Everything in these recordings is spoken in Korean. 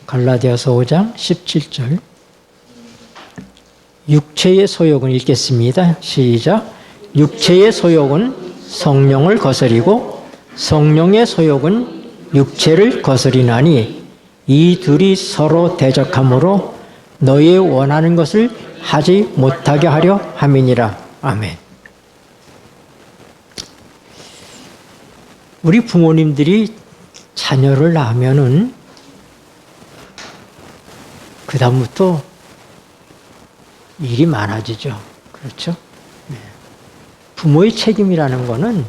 갈라디아서 5장 17절. 육체의 소욕은 읽겠습니다. 시작. 육체의 소욕은 성령을 거스리고 성령의 소욕은 육체를 거스리나니 이 둘이 서로 대적함으로 너의 원하는 것을 하지 못하게 하려 함이니라. 아멘. 우리 부모님들이 자녀를 낳으면은 그 다음부터 일이 많아지죠. 그렇죠? 네. 부모의 책임이라는 것은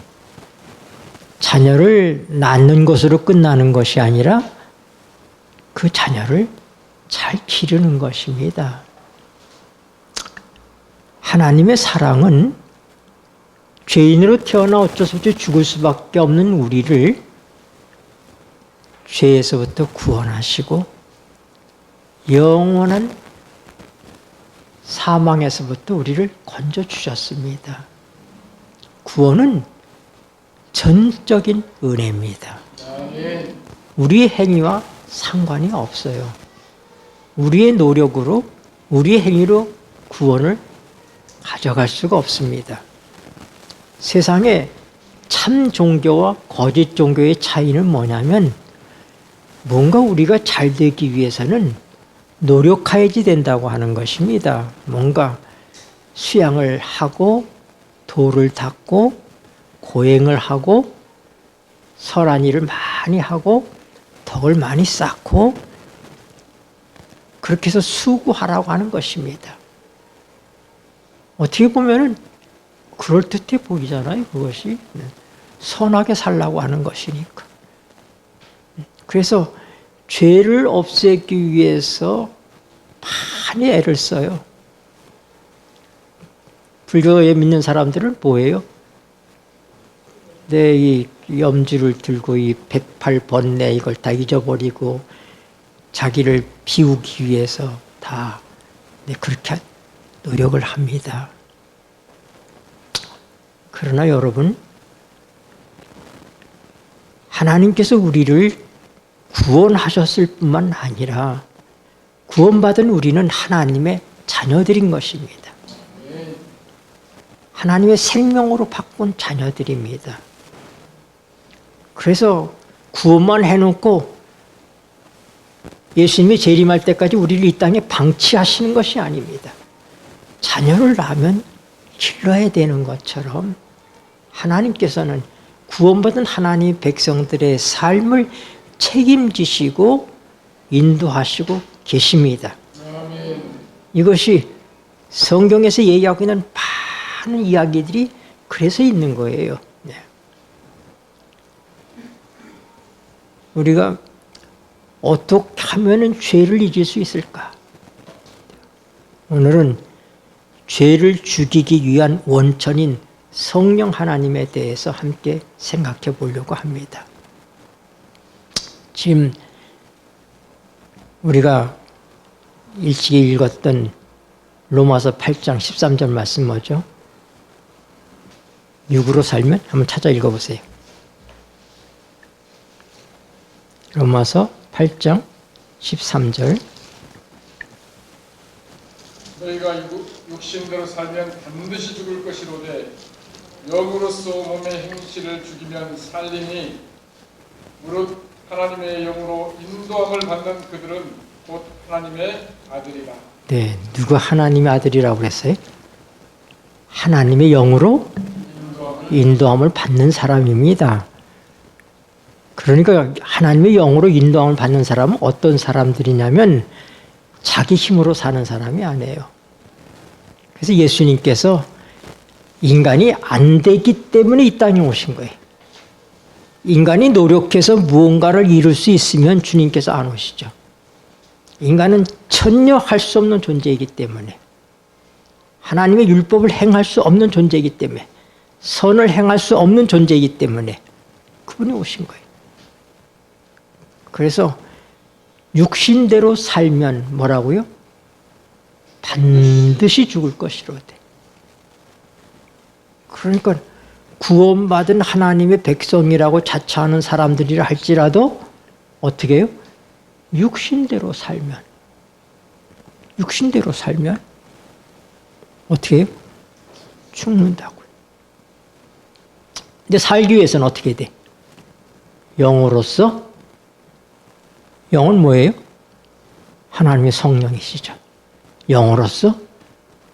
자녀를 낳는 것으로 끝나는 것이 아니라 그 자녀를 잘 기르는 것입니다. 하나님의 사랑은 죄인으로 태어나 어쩔 수 없이 죽을 수밖에 없는 우리를 죄에서부터 구원하시고 영원한 사망에서부터 우리를 건져주셨습니다. 구원은 전적인 은혜입니다. 우리의 행위와 상관이 없어요. 우리의 노력으로, 우리의 행위로 구원을 가져갈 수가 없습니다. 세상에 참 종교와 거짓 종교의 차이는 뭐냐면 뭔가 우리가 잘 되기 위해서는 노력해야지 된다고 하는 것입니다. 뭔가 수양을 하고 도를 닦고 고행을 하고 선한 일을 많이 하고 덕을 많이 쌓고 그렇게 해서 수고하라고 하는 것입니다. 어떻게 보면은 그럴듯해 보이잖아요. 그것이 선하게 살라고 하는 것이니까. 그래서 죄를 없애기 위해서 많이 애를 써요. 불교에 믿는 사람들은 뭐예요? 이 염주를 들고 이 108번뇌 이걸 다 잊어버리고 자기를 비우기 위해서 다 그렇게 노력을 합니다. 그러나 여러분, 하나님께서 우리를 구원하셨을 뿐만 아니라 구원받은 우리는 하나님의 자녀들인 것입니다. 하나님의 생명으로 바꾼 자녀들입니다. 그래서 구원만 해놓고 예수님이 재림할 때까지 우리를 이 땅에 방치하시는 것이 아닙니다. 자녀를 낳으면 길러야 되는 것처럼 하나님께서는 구원받은 하나님의 백성들의 삶을 책임지시고 인도하시고 계십니다. 이것이 성경에서 얘기하고 있는 많은 이야기들이 그래서 있는 거예요. 우리가 어떻게 하면 죄를 잊을 수 있을까? 오늘은 죄를 죽이기 위한 원천인 성령 하나님에 대해서 함께 생각해 보려고 합니다. 지금 우리가 일찍이 읽었던 로마서 8장 13절 말씀 뭐죠? 육으로 살면 한번 찾아 읽어보세요. 로마서 8장 13절. 너희가 육신대로 살면 반드시 죽을 것이로되 영으로서 몸의 행실을 죽이면 살리니 무릇 하나님의 영으로 인도함을 받는 그들은 곧 하나님의 아들이라. 네, 누가 하나님의 아들이라고 그랬어요? 하나님의 영으로 인도함을 받는 사람입니다. 그러니까 하나님의 영으로 인도함을 받는 사람은 어떤 사람들이냐면 자기 힘으로 사는 사람이 아니에요. 그래서 예수님께서 인간이 안 되기 때문에 이 땅에 오신 거예요. 인간이 노력해서 무언가를 이룰 수 있으면 주님께서 안 오시죠. 인간은 전혀 할 수 없는 존재이기 때문에, 하나님의 율법을 행할 수 없는 존재이기 때문에, 선을 행할 수 없는 존재이기 때문에 그분이 오신 거예요. 그래서 육신대로 살면 뭐라고요? 반드시 죽을 것이로되. 그러니까 구원받은 하나님의 백성이라고 자처하는 사람들이라 할지라도 어떻게 해요? 육신대로 살면 어떻게 해요? 죽는다고요. 근데 살기 위해서는 어떻게 돼? 영으로서, 영은 뭐예요? 하나님의 성령이시죠. 영으로서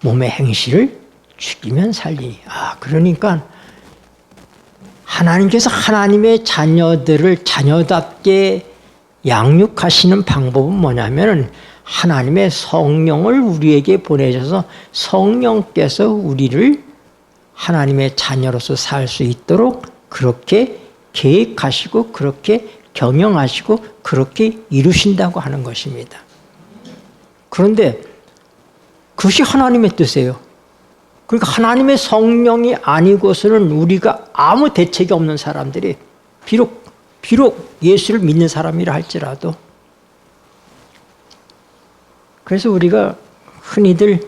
몸의 행실을 죽이면 살리니. 그러니까 하나님께서 하나님의 자녀들을 자녀답게 양육하시는 방법은 뭐냐면 하나님의 성령을 우리에게 보내셔서 성령께서 우리를 하나님의 자녀로서 살 수 있도록 그렇게 계획하시고 그렇게 경영하시고 그렇게 이루신다고 하는 것입니다. 그런데 그것이 하나님의 뜻이에요. 그러니까 하나님의 성령이 아니고서는 우리가 아무 대책이 없는 사람들이 비록 예수를 믿는 사람이라 할지라도 그래서 우리가 흔히들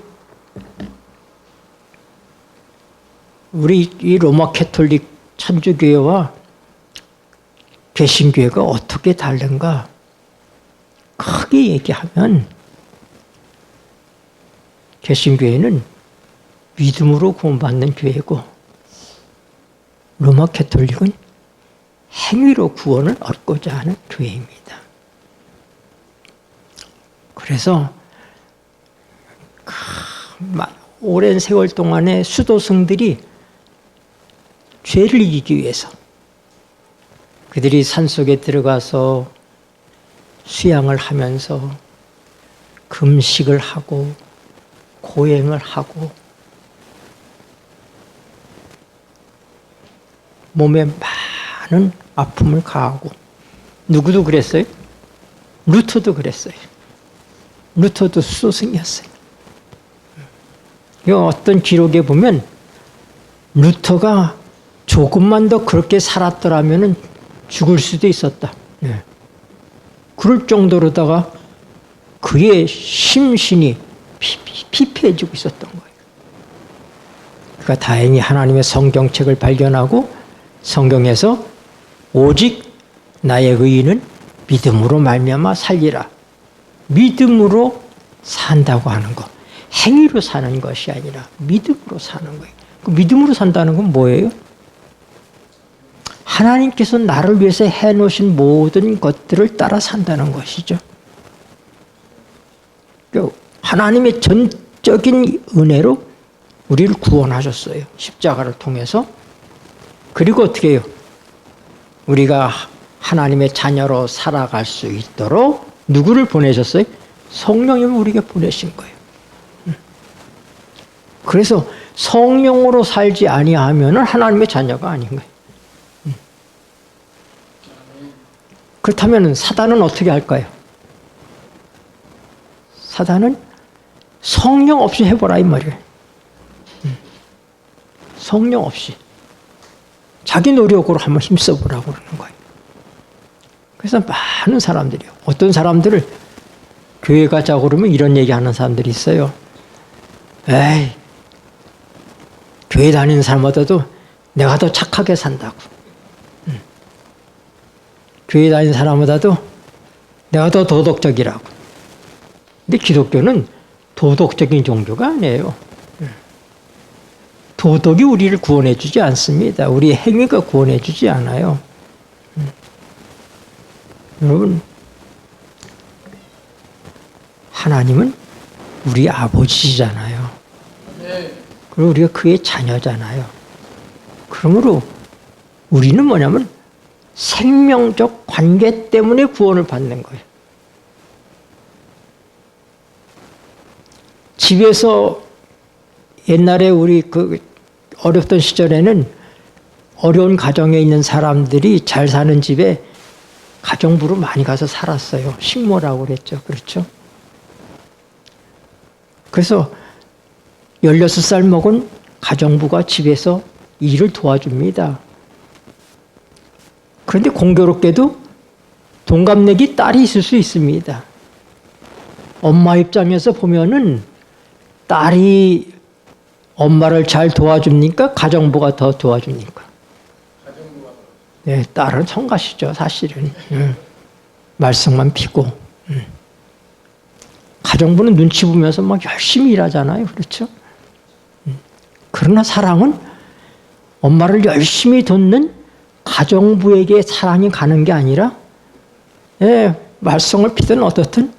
우리 이 로마 캐톨릭 천주교회와 개신교회가 어떻게 다른가 크게 얘기하면 개신교회는 믿음으로 구원받는 교회고 로마 캐톨릭은 행위로 구원을 얻고자 하는 교회입니다. 그래서 오랜 세월 동안에 수도승들이 죄를 이기기 위해서 그들이 산속에 들어가서 수양을 하면서 금식을 하고 고행을 하고 몸에 많은 아픔을 가하고 누구도 그랬어요? 루터도 그랬어요. 루터도 수도승이었어요. 어떤 기록에 보면 루터가 조금만 더 그렇게 살았더라면 죽을 수도 있었다. 그럴 정도로다가 그의 심신이 피폐해지고 있었던 거예요. 그러니까 다행히 하나님의 성경책을 발견하고 성경에서 오직 나의 의인은 믿음으로 말미암아 살리라. 믿음으로 산다고 하는 것. 행위로 사는 것이 아니라 믿음으로 사는 거예요. 그 믿음으로 산다는 건 뭐예요? 하나님께서 나를 위해서 해놓으신 모든 것들을 따라 산다는 것이죠. 하나님의 전적인 은혜로 우리를 구원하셨어요. 십자가를 통해서. 그리고 어떻게 해요? 우리가 하나님의 자녀로 살아갈 수 있도록 누구를 보내셨어요? 성령님을 우리에게 보내신 거예요. 그래서 성령으로 살지 아니하면 하나님의 자녀가 아닌 거예요. 그렇다면 사단은 어떻게 할까요? 사단은 성령 없이 해보라 이 말이에요. 성령 없이. 자기 노력으로 한번 힘써보라고 그러는 거예요. 그래서 많은 사람들이요. 어떤 사람들을 교회 가자고 그러면 이런 얘기하는 사람들이 있어요. 에이, 교회 다니는 사람보다도 내가 더 착하게 산다고. 교회 다니는 사람보다도 내가 더 도덕적이라고. 근데 기독교는 도덕적인 종교가 아니에요. 도덕이 우리를 구원해 주지 않습니다. 우리의 행위가 구원해 주지 않아요. 여러분, 하나님은 우리 아버지잖아요. 그리고 우리가 그의 자녀잖아요. 그러므로 우리는 뭐냐면 생명적 관계 때문에 구원을 받는 거예요. 집에서 옛날에 우리 어렵던 시절에는 어려운 가정에 있는 사람들이 잘 사는 집에 가정부로 많이 가서 살았어요. 식모라고 그랬죠. 그렇죠? 그래서 16살 먹은 가정부가 집에서 일을 도와줍니다. 그런데 공교롭게도 동갑내기 딸이 있을 수 있습니다. 엄마 입장에서 보면은 딸이 엄마를 잘 도와줍니까? 가정부가 더 도와줍니까? 네, 딸은 성가시죠, 사실은. 말썽만 피고. 가정부는 눈치 보면서 막 열심히 일하잖아요. 그렇죠? 그러나 사랑은 엄마를 열심히 돕는 가정부에게 사랑이 가는 게 아니라 말썽을 피든 어떻든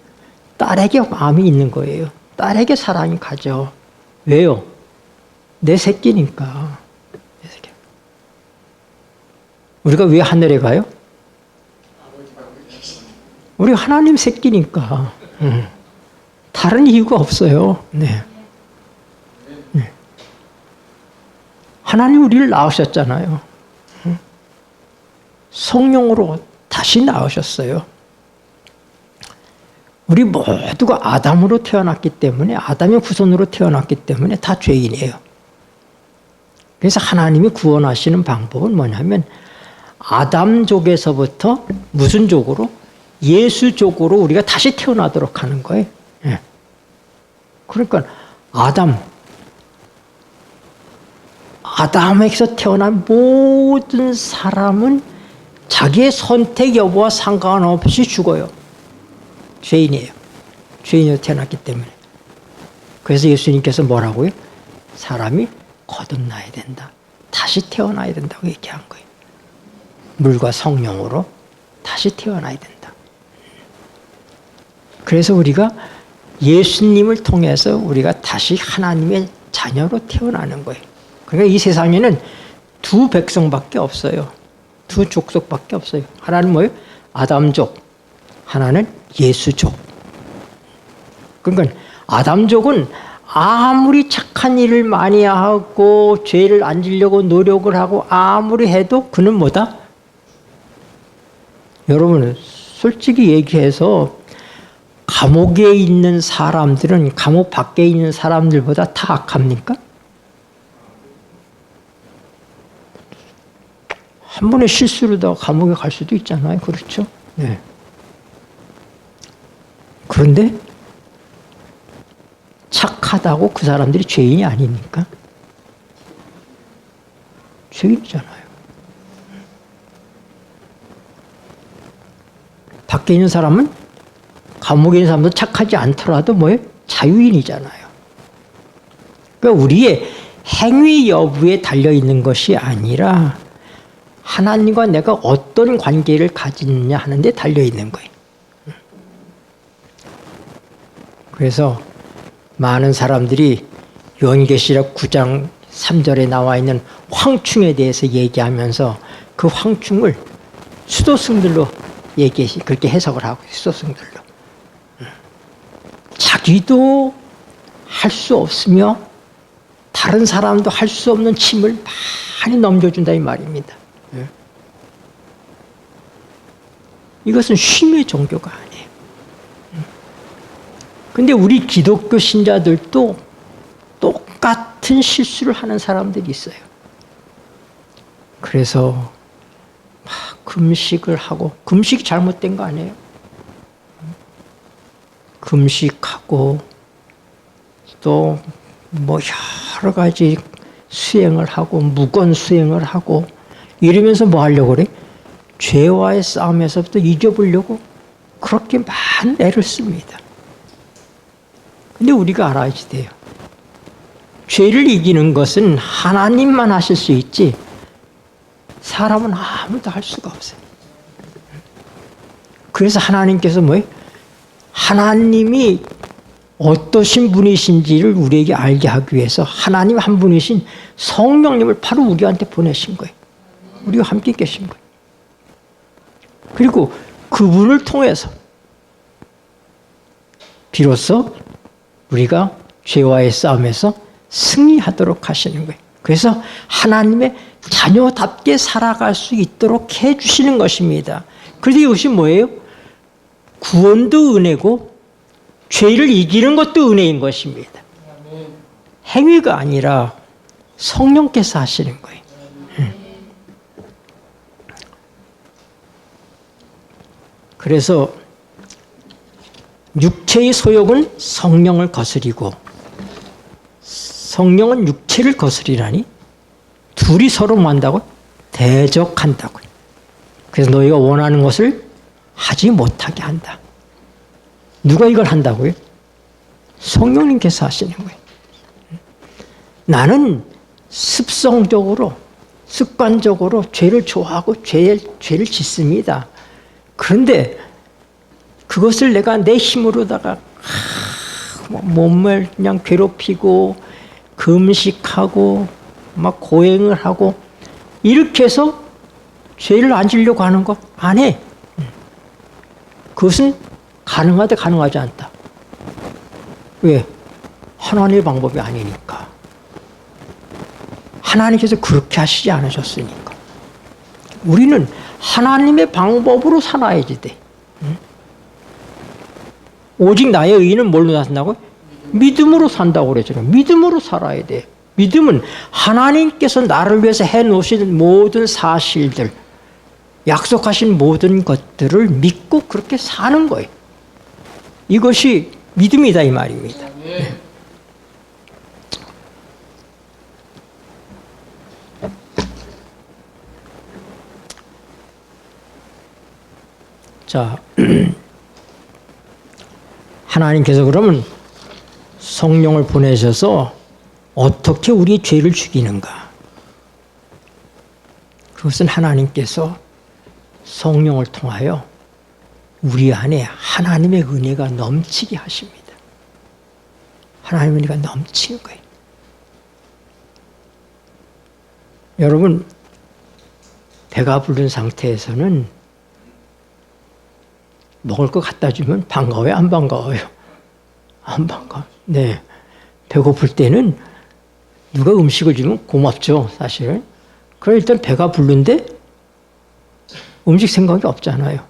딸에게 마음이 있는 거예요. 딸에게 사랑이 가죠. 왜요? 내 새끼니까. 내 새끼. 우리가 왜 하늘에 가요? 우리 하나님 새끼니까. 다른 이유가 없어요. 네. 하나님 우리를 낳으셨잖아요. 성령으로 다시 낳으셨어요. 우리 모두가 아담으로 태어났기 때문에, 아담의 후손으로 태어났기 때문에 다 죄인이에요. 그래서 하나님이 구원하시는 방법은 뭐냐면 아담족에서부터 무슨 족으로? 예수족으로 우리가 다시 태어나도록 하는 거예요. 그러니까 아담에게서 태어난 모든 사람은 자기의 선택 여부와 상관없이 죽어요. 죄인이에요. 죄인으로 태어났기 때문에. 그래서 예수님께서 뭐라고요? 사람이 거듭나야 된다. 다시 태어나야 된다고 얘기한 거예요. 물과 성령으로 다시 태어나야 된다. 그래서 우리가 예수님을 통해서 우리가 다시 하나님의 자녀로 태어나는 거예요. 그러니까 이 세상에는 두 백성밖에 없어요. 두 족속밖에 없어요. 하나는 뭐예요? 아담족. 하나는 예수족. 그러니까 아담족은 아무리 착한 일을 많이 하고 죄를 안 지려고 노력을 하고 아무리 해도 그는 뭐다? 여러분 솔직히 얘기해서 감옥에 있는 사람들은 감옥 밖에 있는 사람들보다 다 악합니까? 한 번의 실수로 다 감옥에 갈 수도 있잖아요. 그렇죠? 네. 그런데 착하다고 그 사람들이 죄인이 아니니까? 죄인이잖아요. 밖에 있는 사람은 감옥에 있는 사람도 착하지 않더라도 뭐예요? 자유인이잖아요. 그러니까 우리의 행위 여부에 달려있는 것이 아니라 하나님과 내가 어떤 관계를 가지느냐 하는 데 달려있는 거예요. 그래서 많은 사람들이 요한계시록 9장 3절에 나와 있는 황충에 대해서 얘기하면서 그 황충을 수도승들로 그렇게 해석을 하고 수도승들로. 자기도 할 수 없으며 다른 사람도 할 수 없는 짐을 많이 넘겨준다 이 말입니다. 이것은 쉼의 종교가 아니에요. 근데 우리 기독교 신자들도 똑같은 실수를 하는 사람들이 있어요. 그래서 막 금식을 하고, 금식이 잘못된 거 아니에요? 금식하고 또 뭐 여러 가지 수행을 하고 무건 수행을 하고 이러면서 뭐 하려고 그래? 죄와의 싸움에서부터 잊어보려고 그렇게 많은 애를 씁니다. 근데 우리가 알아야지 돼요. 죄를 이기는 것은 하나님만 하실 수 있지 사람은 아무도 할 수가 없어요. 그래서 하나님께서 뭐예요? 하나님이 어떠신 분이신지를 우리에게 알게 하기 위해서 하나님 한 분이신 성령님을 바로 우리한테 보내신 거예요. 우리와 함께 계신 거예요. 그리고 그분을 통해서 비로소 우리가 죄와의 싸움에서 승리하도록 하시는 거예요. 그래서 하나님의 자녀답게 살아갈 수 있도록 해주시는 것입니다. 그래서 이것이 뭐예요? 구원도 은혜고 죄를 이기는 것도 은혜인 것입니다. 행위가 아니라 성령께서 하시는 거예요. 그래서 육체의 소욕은 성령을 거스리고 성령은 육체를 거스리라니 둘이 서로 뭐 한다고? 대적한다고. 그래서 너희가 원하는 것을 하지 못하게 한다. 누가 이걸 한다고요? 성령님께서 하시는 거예요. 나는 습성적으로, 습관적으로 죄를 좋아하고 죄를 짓습니다. 그런데 그것을 내가 내 힘으로다가 몸을 그냥 괴롭히고 금식하고 막 고행을 하고 이렇게 해서 죄를 안 지려고 하는 거 안 해. 그것은 가능하되 가능하지 않다. 왜? 하나님의 방법이 아니니까. 하나님께서 그렇게 하시지 않으셨으니까. 우리는 하나님의 방법으로 살아야지 돼. 오직 나의 의는 뭘로 산다고? 믿음으로 산다고 그러잖아요. 믿음으로 살아야 돼. 믿음은 하나님께서 나를 위해서 해놓으신 모든 사실들, 약속하신 모든 것들을 믿고 그렇게 사는 거예요. 이것이 믿음이다 이 말입니다. 네. 자, 하나님께서 그러면 성령을 보내셔서 어떻게 우리의 죄를 죽이는가? 그것은 하나님께서 성령을 통하여 우리 안에 하나님의 은혜가 넘치게 하십니다. 하나님의 은혜가 넘치는 거예요. 여러분, 배가 부른 상태에서는 먹을 거 갖다 주면 반가워요? 안 반가워요? 안 반가워요. 네. 배고플 때는 누가 음식을 주면 고맙죠, 사실. 그럼 일단 배가 부른데 음식 생각이 없잖아요.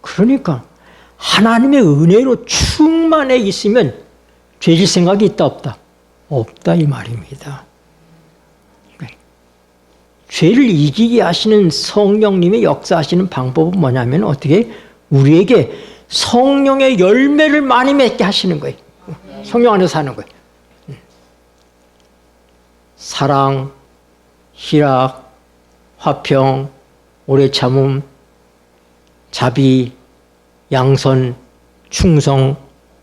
그러니까 하나님의 은혜로 충만해 있으면 죄질 생각이 있다 없다? 없다 이 말입니다. 죄를 이기게 하시는 성령님의 역사하시는 방법은 뭐냐면 어떻게 우리에게 성령의 열매를 많이 맺게 하시는 거예요. 성령 안에서 사는 거예요. 사랑, 희락, 화평, 오래 참음, 자비, 양선, 충성,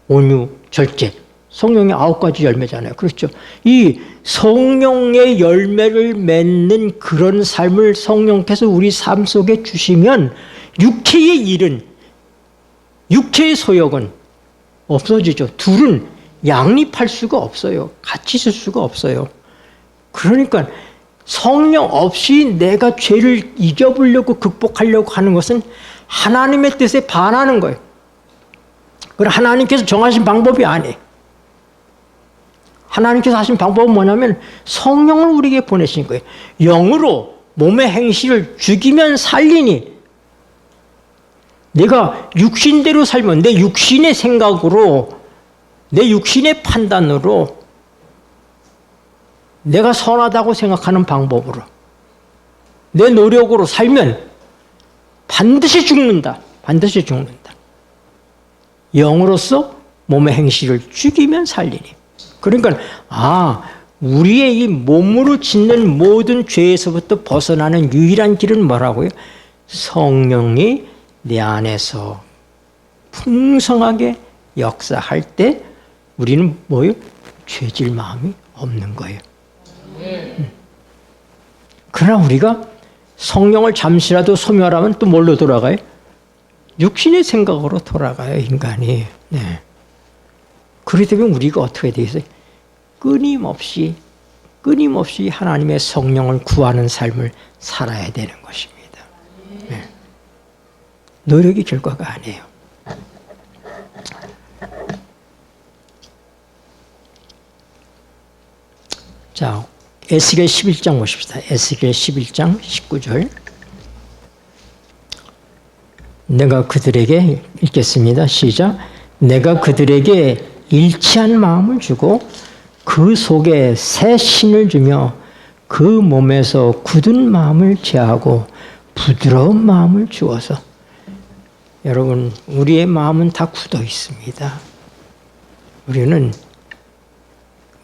온유, 절제. 성령의 9가지 열매잖아요. 그렇죠. 이 성령의 열매를 맺는 그런 삶을 성령께서 우리 삶 속에 주시면 육체의 일은, 육체의 소욕은 없어지죠. 둘은 양립할 수가 없어요. 같이 있을 수가 없어요. 그러니까 성령 없이 내가 죄를 이겨보려고 극복하려고 하는 것은 하나님의 뜻에 반하는 거예요. 그럼 하나님께서 정하신 방법이 아니에요. 하나님께서 하신 방법은 뭐냐면 성령을 우리에게 보내신 거예요. 영으로 몸의 행실을 죽이면 살리니 내가 육신대로 살면 내 육신의 생각으로 내 육신의 판단으로 내가 선하다고 생각하는 방법으로 내 노력으로 살면 반드시 죽는다. 반드시 죽는다. 영으로서 몸의 행실을 죽이면 살리니. 그러니까 우리의 이 몸으로 짓는 모든 죄에서부터 벗어나는 유일한 길은 뭐라고요? 성령이 내 안에서 풍성하게 역사할 때 우리는 뭐예요? 죄질 마음이 없는 거예요. 그러나 우리가 성령을 잠시라도 소멸하면 또 뭘로 돌아가요? 육신의 생각으로 돌아가요, 인간이. 네. 그렇기 때문에 우리가 어떻게 되어 있어요? 끊임없이 하나님의 성령을 구하는 삶을 살아야 되는 것입니다. 네. 노력이 결과가 아니에요. 자, 에스겔 11장 보십시다. 에스겔 11장 19절. 내가 그들에게 읽겠습니다. 시작. 내가 그들에게 일치한 마음을 주고 그 속에 새 신을 주며 그 몸에서 굳은 마음을 제하고 부드러운 마음을 주어서. 여러분, 우리의 마음은 다 굳어 있습니다.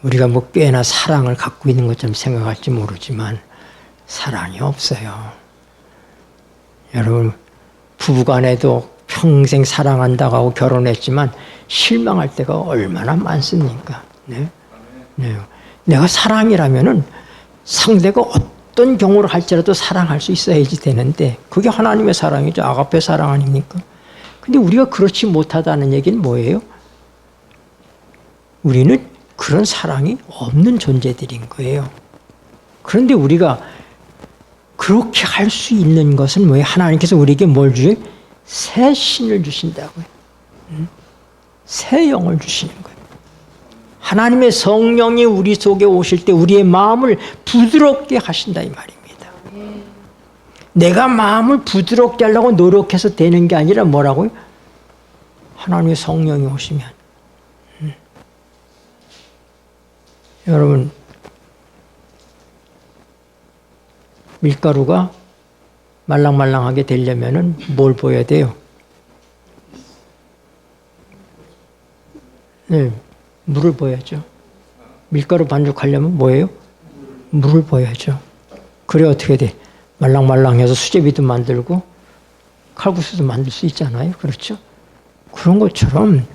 우리가 뭐 꽤나 사랑을 갖고 있는 것처럼 생각할지 모르지만 사랑이 없어요. 여러분, 부부간에도 평생 사랑한다고 하고 결혼했지만 실망할 때가 얼마나 많습니까? 네. 네. 내가 사랑이라면은 상대가 어떤 경우를 할지라도 사랑할 수 있어야지 되는데 그게 하나님의 사랑이죠. 아가페 사랑 아닙니까? 근데 우리가 그렇지 못하다는 얘기는 뭐예요? 우리는 그런 사랑이 없는 존재들인 거예요. 그런데 우리가 그렇게 할 수 있는 것은 뭐예요? 하나님께서 우리에게 뭘 주요? 새 신을 주신다고요. 새 영을 주시는 거예요. 하나님의 성령이 우리 속에 오실 때 우리의 마음을 부드럽게 하신다 이 말입니다. 내가 마음을 부드럽게 하려고 노력해서 되는 게 아니라 뭐라고요? 하나님의 성령이 오시면 여러분 밀가루가 말랑말랑하게 되려면은 뭘 보여야 돼요? 네, 물을 보여야죠. 밀가루 반죽하려면 뭐예요? 물을 보여야죠. 그래 어떻게 돼? 말랑말랑해서 수제비도 만들고 칼국수도 만들 수 있잖아요. 그렇죠? 그런 것처럼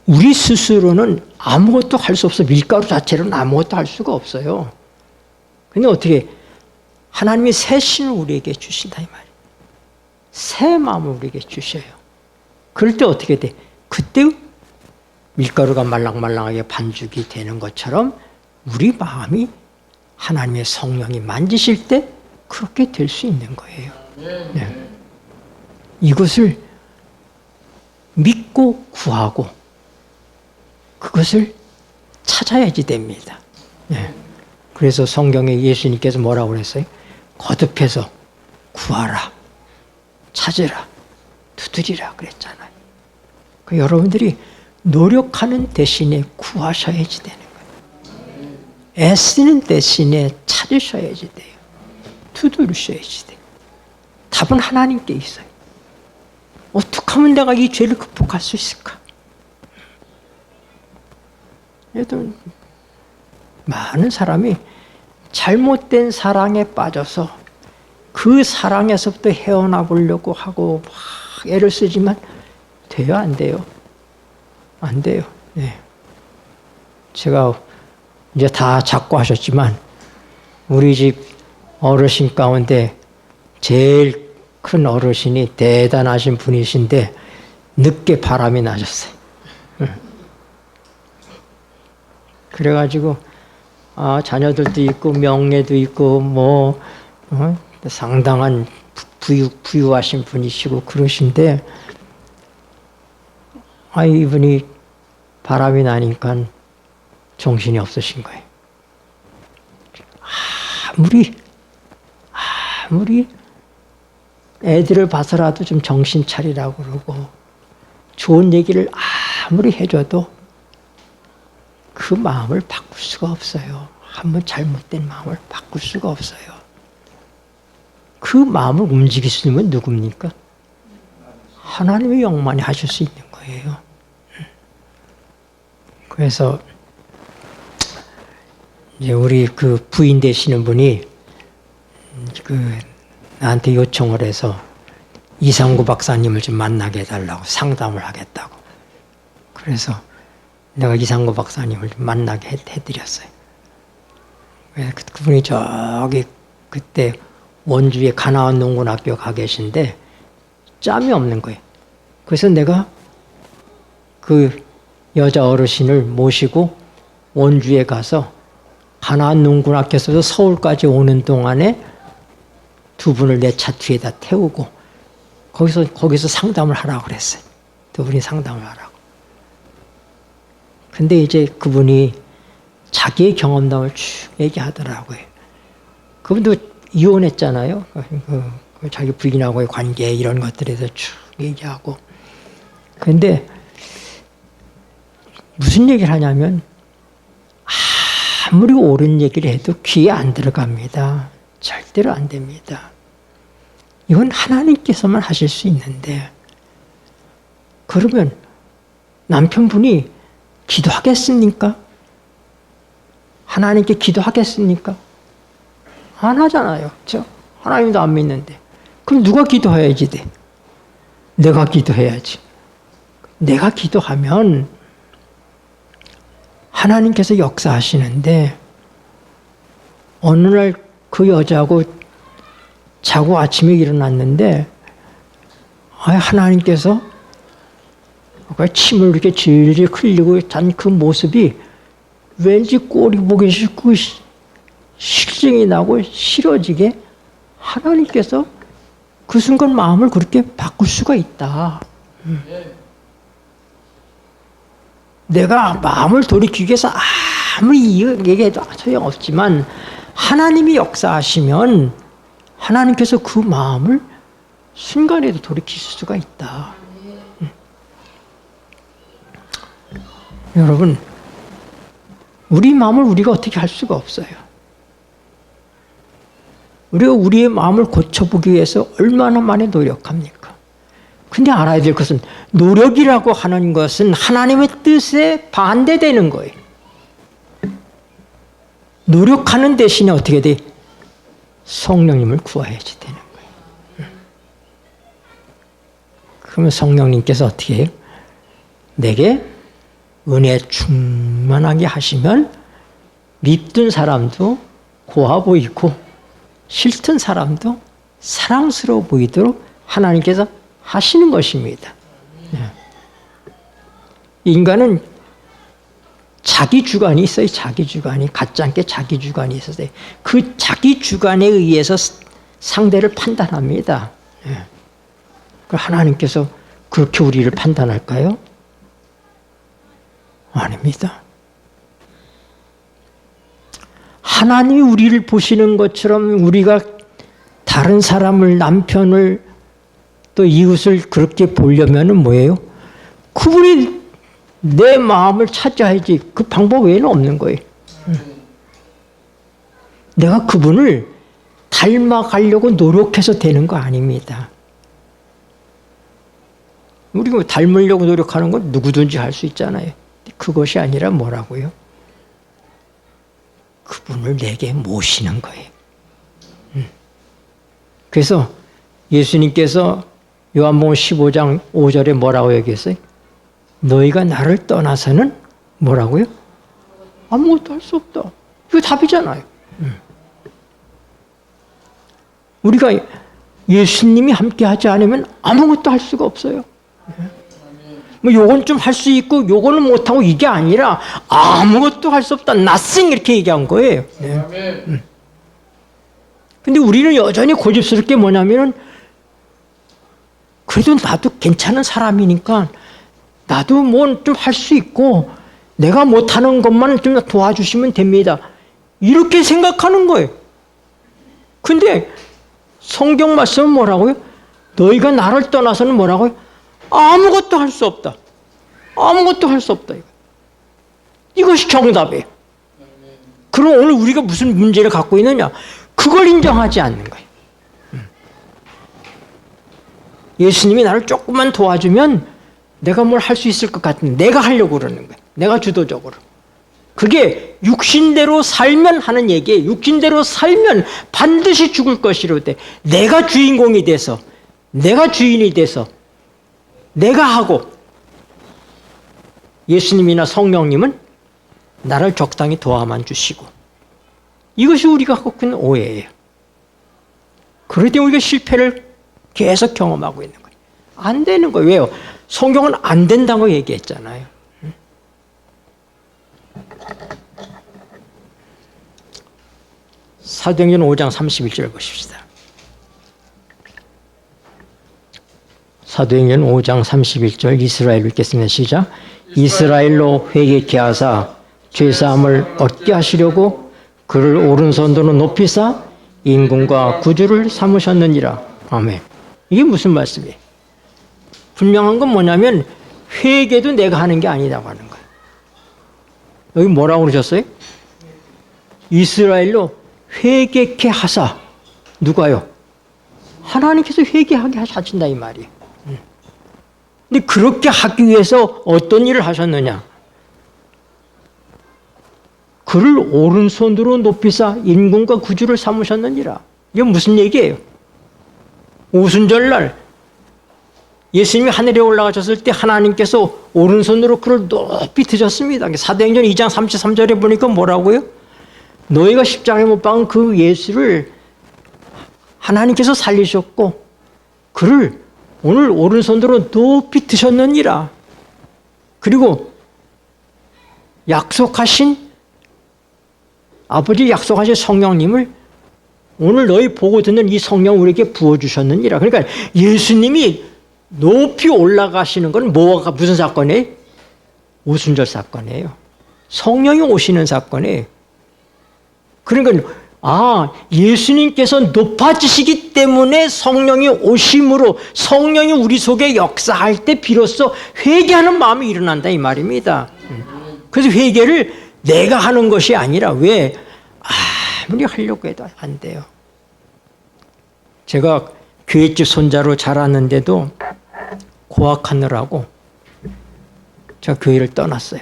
우리 스스로는 아무것도 할 수 없어. 밀가루 자체로는 아무것도 할 수가 없어요. 근데 어떻게 하나님이 새 신을 우리에게 주신다 이 말이에요. 새 마음을 우리에게 주셔요. 그럴 때 어떻게 돼? 그때 밀가루가 말랑말랑하게 반죽이 되는 것처럼 우리 마음이 하나님의 성령이 만지실 때 그렇게 될 수 있는 거예요. 네. 이것을 믿고 구하고 그것을 찾아야지 됩니다. 네. 그래서 성경에 예수님께서 뭐라고 그랬어요? 거듭해서 구하라, 찾으라, 두드리라 그랬잖아요. 그 여러분들이 노력하는 대신에 구하셔야지 되는 거예요. 애쓰는 대신에 찾으셔야지 돼요. 두드리셔야지 돼요. 답은 하나님께 있어요. 어떻게 하면 내가 이 죄를 극복할 수 있을까? 얘도 많은 사람이 잘못된 사랑에 빠져서 그 사랑에서부터 헤어나 보려고 하고 막 애를 쓰지만 돼요, 안 돼요? 안 돼요. 네. 제가 이제 다 작고하셨지만 우리 집 어르신 가운데 제일 큰 어르신이 대단하신 분이신데 늦게 바람이 나셨어요. 그래가지고 자녀들도 있고 명예도 있고 뭐 상당한 부유하신 분이시고 그러신데 이분이 바람이 나니까 정신이 없으신 거예요. 아무리 애들을 봐서라도 좀 정신 차리라고 그러고 좋은 얘기를 아무리 해줘도 그 마음을 바꿀 수가 없어요. 한번 잘못된 마음을 바꿀 수가 없어요. 그 마음을 움직일 수 있는 건 누굽니까? 하나님의 영만이 하실 수 있는 거예요. 그래서 이제 우리 그 부인 되시는 분이 나한테 요청을 해서 이상구 박사님을 좀 만나게 해달라고 상담을 하겠다고. 그래서 내가 이상구 박사님을 좀 만나게 해드렸어요. 그분이 저기 그때 원주에 가나안 농군학교 가 계신데 짬이 없는 거예요. 그래서 내가 그 여자 어르신을 모시고 원주에 가서 가나안 농군학교에서 서울까지 오는 동안에 두 분을 내 차 뒤에다 태우고 거기서 상담을 하라고 그랬어요. 두 분이 상담을 하라고. 근데 이제 그분이 자기의 경험담을 쭉 얘기하더라고요. 그분도 이혼했잖아요. 자기 부인하고의 관계 이런 것들에 대해서 쭉 얘기하고. 근데 무슨 얘기를 하냐면 아무리 옳은 얘기를 해도 귀에 안 들어갑니다. 절대로 안 됩니다. 이건 하나님께서만 하실 수 있는데 그러면 남편분이 기도하겠습니까? 하나님께 기도하겠습니까? 안 하잖아요. 그렇죠? 하나님도 안 믿는데. 그럼 누가 기도해야지 돼? 내가 기도해야지. 내가 기도하면 하나님께서 역사하시는데 어느 날 그 여자하고 자고 아침에 일어났는데 하나님께서 침을 이렇게 질질 흘리고 잔 그 모습이 왠지 꼴이 보기 싫고 실증이 나고 싫어지게 하나님께서 그 순간 마음을 그렇게 바꿀 수가 있다. 내가 마음을 돌이키기 위해서 아무리 얘기해도 소용없지만 하나님이 역사하시면 하나님께서 그 마음을 순간에도 돌이키실 수가 있다. 여러분, 우리 마음을 우리가 어떻게 할 수가 없어요. 우리가 우리의 마음을 고쳐보기 위해서 얼마나 많이 노력합니까? 근데 알아야 될 것은 노력이라고 하는 것은 하나님의 뜻에 반대되는 거예요. 노력하는 대신에 어떻게 돼? 성령님을 구해야지 되는 거예요. 그러면 성령님께서 어떻게 해요? 내게 은혜 충만하게 하시면 밉든 사람도 고와 보이고 싫든 사람도 사랑스러워 보이도록 하나님께서 하시는 것입니다. 인간은 자기 주관이 있어요. 자기 주관이. 같지 않게 자기 주관이 있어요. 그 자기 주관에 의해서 상대를 판단합니다. 하나님께서 그렇게 우리를 판단할까요? 아닙니다. 하나님이 우리를 보시는 것처럼 우리가 다른 사람을, 남편을, 또 이웃을 그렇게 보려면 뭐예요? 그분이 내 마음을 찾아야지. 그 방법 외에는 없는 거예요. 내가 그분을 닮아가려고 노력해서 되는 거 아닙니다. 우리가 닮으려고 노력하는 건 누구든지 할 수 있잖아요. 그것이 아니라 뭐라고요? 그분을 내게 모시는 거예요. 그래서 예수님께서 요한복음 15장 5절에 뭐라고 얘기했어요? 너희가 나를 떠나서는 뭐라고요? 아무것도 할 수 없다. 이거 답이잖아요. 우리가 예수님이 함께 하지 않으면 아무것도 할 수가 없어요. 뭐 요건 좀 할 수 있고 요거는 못하고 이게 아니라 아무것도 할 수 없다. nothing 이렇게 얘기한 거예요. 근데 우리는 여전히 고집스럽게 뭐냐면은 그래도 나도 괜찮은 사람이니까 나도 뭐 좀 할 수 있고 내가 못하는 것만 좀 도와주시면 됩니다. 이렇게 생각하는 거예요. 근데 성경 말씀은 뭐라고요? 너희가 나를 떠나서는 뭐라고요? 아무것도 할 수 없다. 아무것도 할 수 없다. 이것이 정답이에요. 그럼 오늘 우리가 무슨 문제를 갖고 있느냐? 그걸 인정하지 않는 거예요. 예수님이 나를 조금만 도와주면 내가 뭘 할 수 있을 것 같은데 내가 하려고 그러는 거예요. 내가 주도적으로. 그게 육신대로 살면 하는 얘기예요. 육신대로 살면 반드시 죽을 것이로되 내가 주인공이 돼서 내가 주인이 돼서 내가 하고 예수님이나 성령님은 나를 적당히 도와만 주시고 이것이 우리가 갖고 있는 오해예요. 그럴 때 우리가 실패를 계속 경험하고 있는 거예요. 안 되는 거예요. 왜요? 성경은 안 된다고 얘기했잖아요. 사도행전 5장 31절 보십시다. 사도행전 5장 31절 이스라엘 읽겠습니다. 시작. 이스라엘로 회개케 하사 죄사함을 얻게 하시려고 그를 오른손으로 높이사 임금과 구주를 삼으셨느니라. 아멘. 이게 무슨 말씀이에요? 분명한 건 뭐냐면 회개도 내가 하는 게 아니라고 하는 거예요. 여기 뭐라고 그러셨어요? 이스라엘로 회개케 하사. 누가요? 하나님께서 회개하게 하신다 이 말이에요. 근데 그렇게 하기 위해서 어떤 일을 하셨느냐? 그를 오른손으로 높이사 임금과 구주를 삼으셨느니라. 이게 무슨 얘기예요? 오순절날 예수님이 하늘에 올라가셨을 때 하나님께서 오른손으로 그를 높이 드셨습니다. 사도행전 2장 33절에 보니까 뭐라고요? 너희가 십자가에 못 박은 그 예수를 하나님께서 살리셨고 그를 오늘 오른손으로 높이 드셨느니라. 그리고 아버지 약속하신 성령님을 오늘 너희 보고 듣는 이 성령 우리에게 부어주셨느니라. 그러니까 예수님이 높이 올라가시는 건 무슨 사건이에요? 오순절 사건이에요. 성령이 오시는 사건이에요. 그러니까 예수님께서 높아지시기 때문에 성령이 오심으로 성령이 우리 속에 역사할 때 비로소 회개하는 마음이 일어난다 이 말입니다. 그래서 회개를 내가 하는 것이 아니라 왜 아무리 하려고 해도 안 돼요. 제가 교회집 손자로 자랐는데도 고학하느라고 제가 교회를 떠났어요.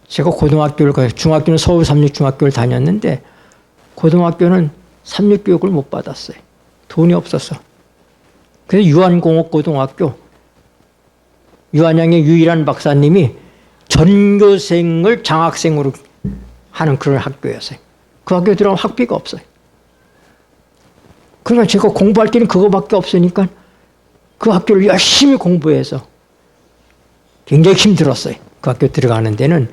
제가 고등학교를 가요. 중학교는 서울 삼육중학교를 다녔는데 고등학교는 삼육교육을 못 받았어요. 돈이 없어서. 그래서 유한공업고등학교 유한양의 유일한 박사님이 전교생을 장학생으로 하는 그런 학교였어요. 그 학교에 들어가면 학비가 없어요. 그러니까 제가 공부할 때는 그거밖에 없으니까 그 학교를 열심히 공부해서 굉장히 힘들었어요. 그 학교 들어가는 데는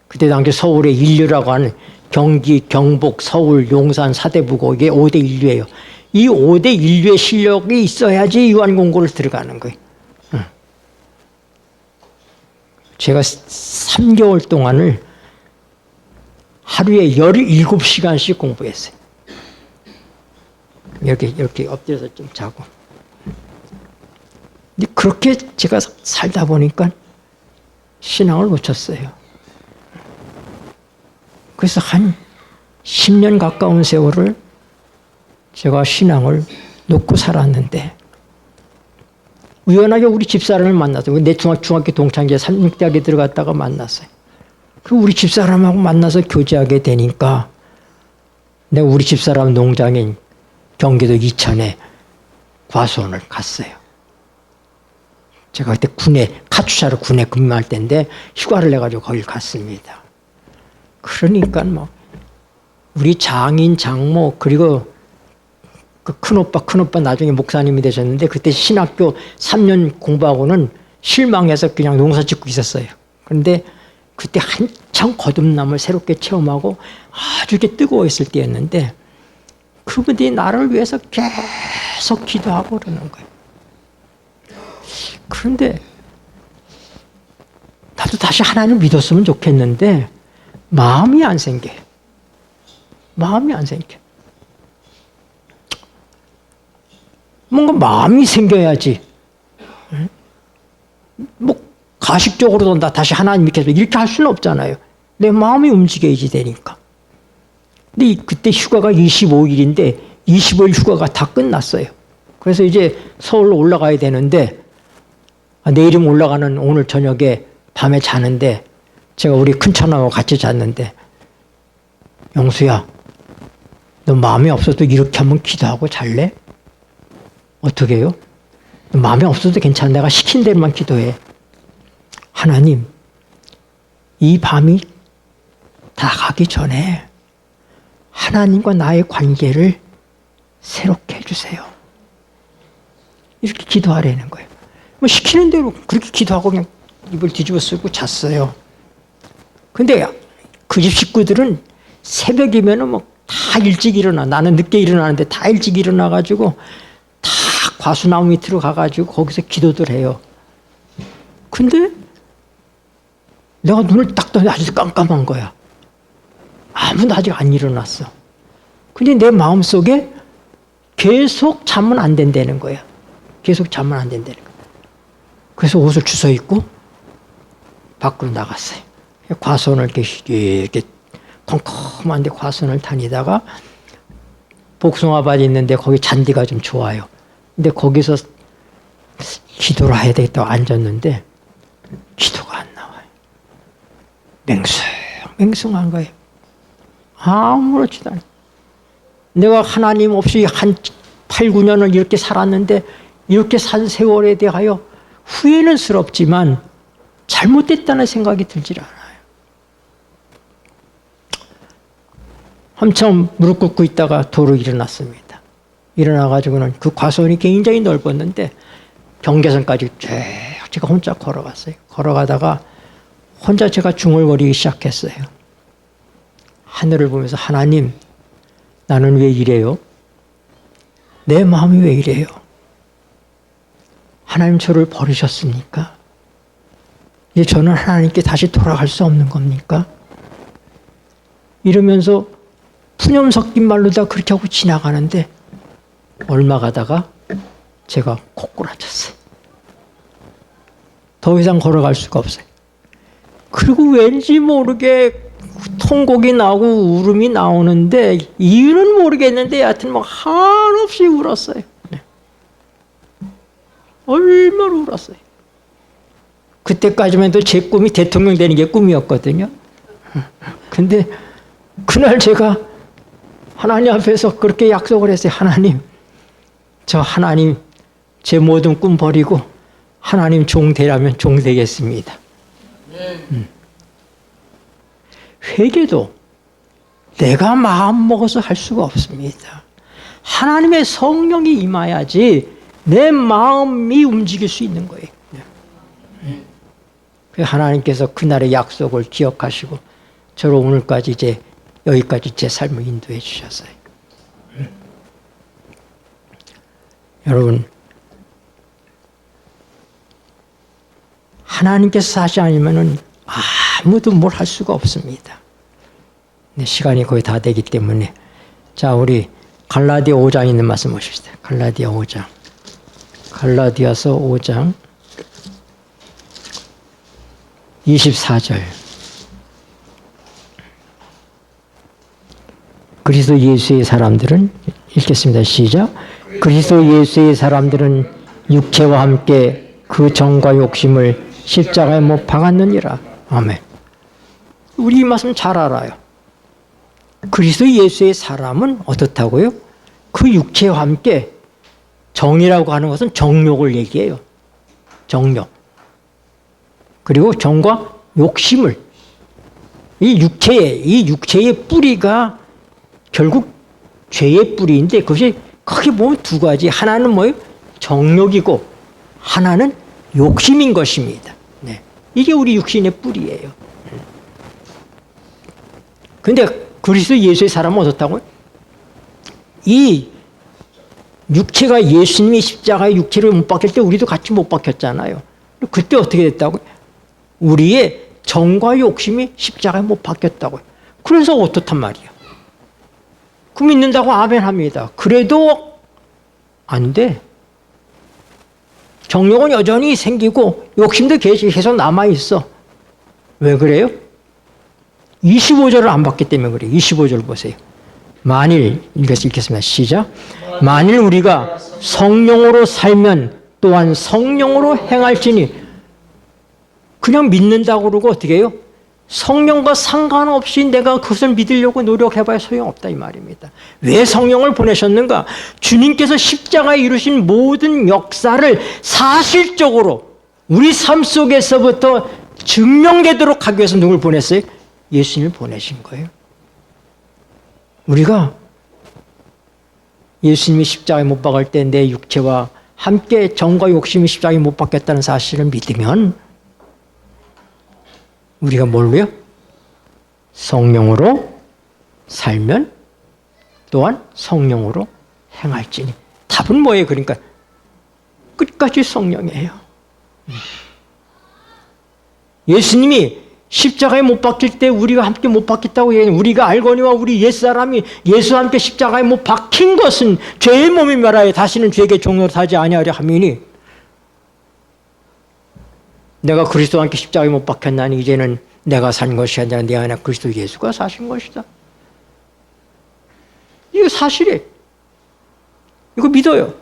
그때 당시 서울의 인류라고 하는 경기, 경북, 서울, 용산, 사대부고 이게 5대 인류예요. 이 5대 인류의 실력이 있어야지 유한공고를 들어가는 거예요. 제가 3개월 동안을 하루에 17시간씩 공부했어요. 이렇게 엎드려서 좀 자고. 근데 그렇게 제가 살다 보니까 신앙을 놓쳤어요. 그래서 한 10년 가까운 세월을 제가 신앙을 놓고 살았는데 우연하게 우리 집사람을 만났어요. 내 중학교 동창제 삼육대학에 들어갔다가 만났어요. 그리고 우리 집사람하고 만나서 교제하게 되니까 내가 우리 집사람 농장인 경기도 이천에 과수원을 갔어요. 제가 그때 카투사로 군에 근무할 때인데 휴가를 내가지고 거길 갔습니다. 그러니까 우리 장인, 장모 그리고 그 큰오빠 나중에 목사님이 되셨는데 그때 신학교 3년 공부하고는 실망해서 그냥 농사 짓고 있었어요. 그런데 그때 한참 거듭남을 새롭게 체험하고 아주 이렇게 뜨거워했을 때였는데 그분들이 나를 위해서 계속 기도하고 그러는 거예요. 그런데 나도 다시 하나님을 믿었으면 좋겠는데 마음이 안 생겨요. 마음이 안 생겨. 뭔가 마음이 생겨야지. 가식적으로도 나 다시 하나님 믿겠어 이렇게 할 수는 없잖아요. 내 마음이 움직여야지 되니까. 근데 그때 휴가가 25일인데 25일 휴가가 다 끝났어요. 그래서 이제 서울로 올라가야 되는데 내일이면 올라가는 오늘 저녁에 밤에 자는데 제가 우리 큰처남하고 같이 잤는데 영수야 너 마음이 없어도 이렇게 한번 기도하고 잘래? 어떻게 해요? 너 마음이 없어도 괜찮아. 내가 시킨 대로만 기도해. 하나님 이 밤이 다 가기 전에 하나님과 나의 관계를 새롭게 해주세요. 이렇게 기도하라는 거예요. 시키는 대로 그렇게 기도하고 그냥 입을 뒤집어 쓰고 잤어요. 근데 그 집 식구들은 새벽이면은 다 일찍 일어나. 나는 늦게 일어나는데 다 일찍 일어나가지고 다 과수나무 밑으로 가가지고 거기서 기도들 해요. 근데 내가 눈을 딱 떠니 아주 깜깜한 거야. 아무도 아직 안 일어났어. 근데 내 마음속에 계속 자면 안 된다는 거야. 계속 자면 안 된다는 거야. 그래서 옷을 주워 입고 밖으로 나갔어요. 과수원을 이렇게 컴컴한 데 과수원을 다니다가 복숭아밭이 있는데 거기 잔디가 좀 좋아요. 근데 거기서 기도를 해야 되겠다고 앉았는데 기도가 안 나와요. 맹숭한 거예요. 아무렇지도 않아요. 내가 하나님 없이 한 8, 9년을 이렇게 살았는데 이렇게 산 세월에 대하여 후회는 스럽지만 잘못됐다는 생각이 들질 않아요. 한참 무릎 꿇고 있다가 도로 일어났습니다. 일어나가지고는 그 과수원이 굉장히 넓었는데 경계선까지 쭉 제가 혼자 걸어갔어요. 걸어가다가 혼자 제가 중얼거리기 시작했어요. 하늘을 보면서 하나님, 나는 왜 이래요? 내 마음이 왜 이래요? 하나님 저를 버리셨습니까? 이제 저는 하나님께 다시 돌아갈 수 없는 겁니까? 이러면서 푸념 섞인 말로 다 그렇게 하고 지나가는데 얼마 가다가 제가 코꾸라졌어요. 더 이상 걸어갈 수가 없어요. 그리고 왠지 모르게 통곡이 나오고 울음이 나오는데 이유는 모르겠는데 여하튼 뭐 한없이 울었어요. 네. 얼마나 울었어요. 그때까지만 해도 제 꿈이 대통령 되는 게 꿈이었거든요. 근데 그날 제가 하나님 앞에서 그렇게 약속을 했어요. 하나님, 저 하나님 제 모든 꿈 버리고 하나님 종 되라면 종 되겠습니다. 회개도 내가 마음 먹어서 할 수가 없습니다. 하나님의 성령이 임해야지 내 마음이 움직일 수 있는 거예요. 하나님께서 그날의 약속을 기억하시고 저를 오늘까지 이제 여기까지 제 삶을 인도해 주셨어요. 여러분, 하나님께서 하지 않으면 아무도 뭘 할 수가 없습니다. 시간이 거의 다 되기 때문에 자, 우리 갈라디아 5장에 있는 말씀 보십시다. 갈라디아 5장. 갈라디아서 5장 24절. 그리스도 예수의 사람들은 읽겠습니다. 시작. 그리스도 예수의 사람들은 육체와 함께 그 정과 욕심을 십자가에 못 박았느니라. 아멘. 우리 이 말씀 잘 알아요. 그리스도 예수의 사람은 어떻다고요? 그 육체와 함께, 정이라고 하는 것은 정욕을 얘기해요. 정욕. 그리고 정과 욕심을. 이 육체의 뿌리가 결국 죄의 뿌리인데 그것이 크게 보면 두 가지. 하나는 뭐예요? 정욕이고 하나는 욕심인 것입니다. 네. 이게 우리 육신의 뿌리예요. 그런데 그리스도 예수의 사람은 어떻다고요? 이 육체가 예수님이 십자가에 육체를 못 박힐 때 우리도 같이 못 박혔잖아요. 그때 어떻게 됐다고요? 우리의 정과 욕심이 십자가에 못 박혔다고요. 그래서 어떻단 말이에요? 그 믿는다고 아멘 합니다. 그래도 안 돼. 정욕은 여전히 생기고 욕심도 계속 남아있어. 왜 그래요? 25절을 안 받기 때문에 그래요. 25절 보세요. 만일, 읽겠습니다. 시작. 만일 우리가 성령으로 살면 또한 성령으로 행할지니. 그냥 믿는다고 그러고 어떻게 해요? 성령과 상관없이 내가 그것을 믿으려고 노력해봐야 소용없다 이 말입니다. 왜 성령을 보내셨는가? 주님께서 십자가에 이루신 모든 역사를 사실적으로 우리 삶 속에서부터 증명되도록 하기 위해서 누굴 보냈어요? 예수님을 보내신 거예요. 우리가 예수님이 십자가에 못 박을 때 내 육체와 함께 정과 욕심이 십자가에 못 박혔다는 사실을 믿으면 우리가 뭘로요? 성령으로 살면 또한 성령으로 행할지니. 답은 뭐예요? 그러니까 끝까지 성령이에요. 예수님이 십자가에 못 박힐 때 우리가 함께 못 박혔다고 얘기해요. 우리가 알거니와 우리 옛사람이 예수와 함께 십자가에 못 박힌 것은 죄의 몸이 말하여 다시는 죄에게 종노릇하지 아니하려 함이니. 내가 그리스도와 함께 십자가에 못 박혔나니 이제는 내가 산 것이 아니라 내 안에 그리스도 예수가 사신 것이다. 이거 사실이에요. 이거 믿어요.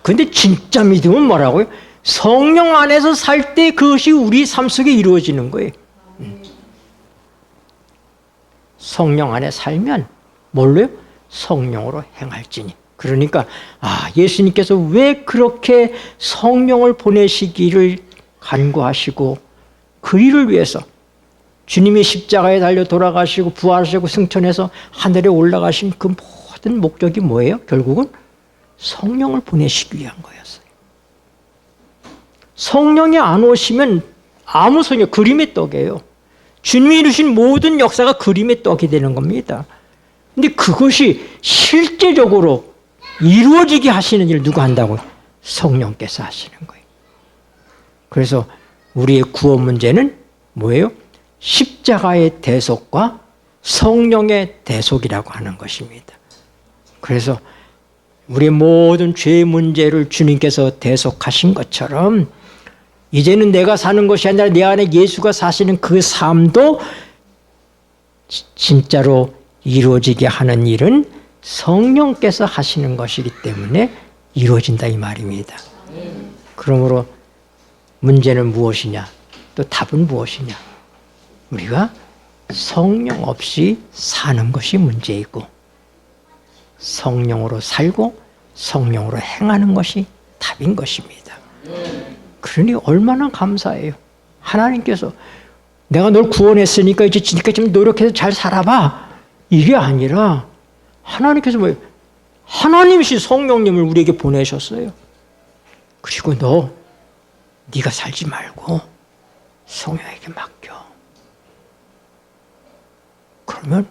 근데 진짜 믿으면 뭐라고요? 성령 안에서 살 때 그것이 우리 삶 속에 이루어지는 거예요. 성령 안에 살면 뭘로요? 성령으로 행할지니. 그러니까 예수님께서 왜 그렇게 성령을 보내시기를 간구하시고 그 일을 위해서 주님이 십자가에 달려 돌아가시고 부활하시고 승천해서 하늘에 올라가신 그 모든 목적이 뭐예요? 결국은 성령을 보내시기 위한 거였어요. 성령이 안 오시면 아무 소용, 그림의 떡이에요. 주님이 이루신 모든 역사가 그림의 떡이 되는 겁니다. 근데 그것이 실제적으로 이루어지게 하시는 일 누가 한다고요? 성령께서 하시는 거예요. 그래서 우리의 구원 문제는 뭐예요? 십자가의 대속과 성령의 대속이라고 하는 것입니다. 그래서 우리의 모든 죄의 문제를 주님께서 대속하신 것처럼 이제는 내가 사는 것이 아니라 내 안에 예수가 사시는 그 삶도 진짜로 이루어지게 하는 일은 성령께서 하시는 것이기 때문에 이루어진다 이 말입니다. 그러므로 문제는 무엇이냐? 또 답은 무엇이냐? 우리가 성령 없이 사는 것이 문제이고 성령으로 살고 성령으로 행하는 것이 답인 것입니다. 그러니 얼마나 감사해요. 하나님께서 내가 널 구원했으니까 이제 좀 노력해서 잘 살아봐. 이게 아니라 하나님께서 뭐예요? 하나님이신 성령님을 우리에게 보내셨어요. 그리고 네가 살지 말고 성령에게 맡겨. 그러면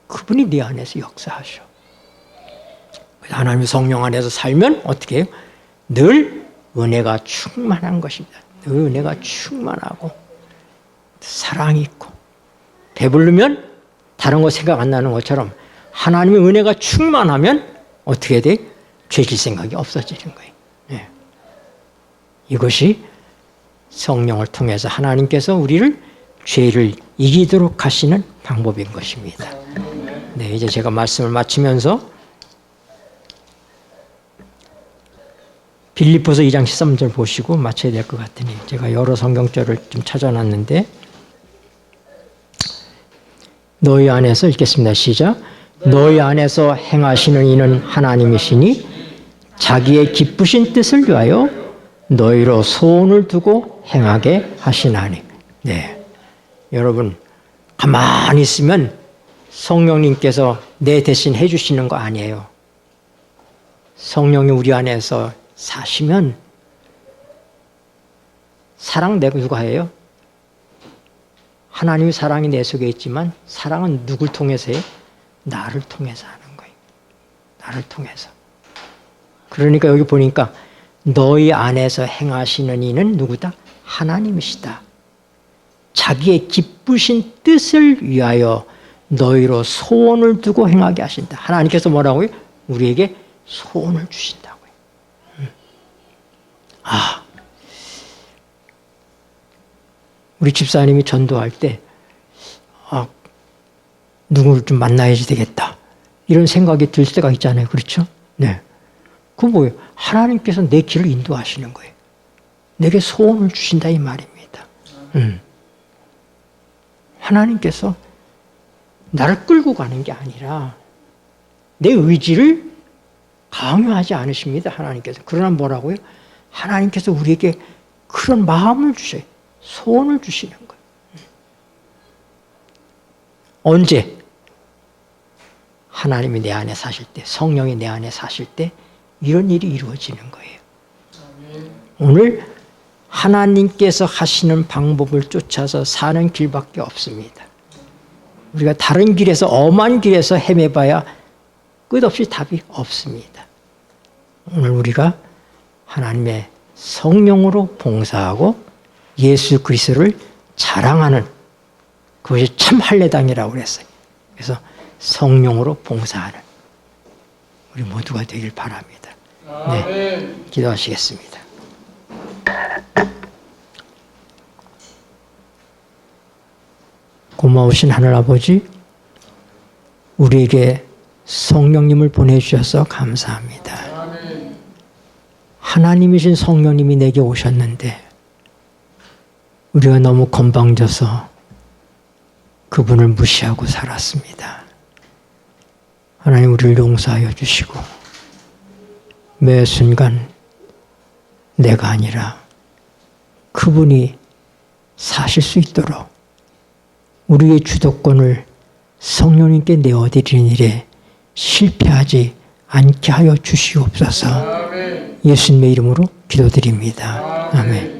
그분이 네 안에서 역사하셔. 하나님의 성령 안에서 살면 어떻게 해요? 늘 은혜가 충만한 것입니다. 늘 은혜가 충만하고 사랑이 있고 배부르면 다른 거 생각 안 나는 것처럼 하나님의 은혜가 충만하면 어떻게 돼? 죄질 생각이 없어지는 거예요. 네. 이것이 성령을 통해서 하나님께서 우리를 죄를 이기도록 하시는 방법인 것입니다. 네, 이제 제가 말씀을 마치면서 빌립보서 2장 13절 보시고 마쳐야 될 것 같으니 제가 여러 성경절을 좀 찾아놨는데 너희 안에서 읽겠습니다. 시작. 너희 안에서 행하시는 이는 하나님이시니 자기의 기쁘신 뜻을 위하여 너희로 소원을 두고 행하게 하시나니. 네, 여러분 가만히 있으면 성령님께서 내 대신 해주시는 거 아니에요. 성령이 우리 안에서 사시면 사랑 내가 누가 해요? 하나님의 사랑이 내 속에 있지만 사랑은 누굴 통해서 해요? 나를 통해서 하는 거예요. 나를 통해서. 그러니까 여기 보니까 너희 안에서 행하시는 이는 누구다? 하나님이시다. 자기의 기쁘신 뜻을 위하여 너희로 소원을 두고 행하게 하신다. 하나님께서 뭐라고요? 우리에게 소원을 주신다고요. 우리 집사님이 전도할 때 누구를 좀 만나야지 되겠다. 이런 생각이 들 때가 있잖아요. 그렇죠? 네. 그건 뭐예요? 하나님께서 내 길을 인도하시는 거예요. 내게 소원을 주신다 이 말입니다. 하나님께서 나를 끌고 가는 게 아니라 내 의지를 강요하지 않으십니다. 하나님께서. 그러나 뭐라고요? 하나님께서 우리에게 그런 마음을 주셔요. 소원을 주시는 거예요. 언제? 하나님이 내 안에 사실 때, 성령이 내 안에 사실 때 이런 일이 이루어지는 거예요. 오늘 하나님께서 하시는 방법을 쫓아서 사는 길밖에 없습니다. 우리가 다른 길에서 엄한 길에서 헤매봐야 끝없이 답이 없습니다. 오늘 우리가 하나님의 성령으로 봉사하고 예수 그리스도를 자랑하는 그것이 참 할례당이라고 그랬어요. 그래서 성령으로 봉사하는 우리 모두가 되길 바랍니다. 네, 기도하시겠습니다. 고마우신 하늘아버지, 우리에게 성령님을 보내주셔서 감사합니다. 하나님이신 성령님이 내게 오셨는데 우리가 너무 건방져서 그분을 무시하고 살았습니다. 하나님 우리를 용서하여 주시고 매 순간 내가 아니라 그분이 사실 수 있도록 우리의 주도권을 성령님께 내어드리는 일에 실패하지 않게 하여 주시옵소서. 아멘. 예수님의 이름으로 기도드립니다. 아멘.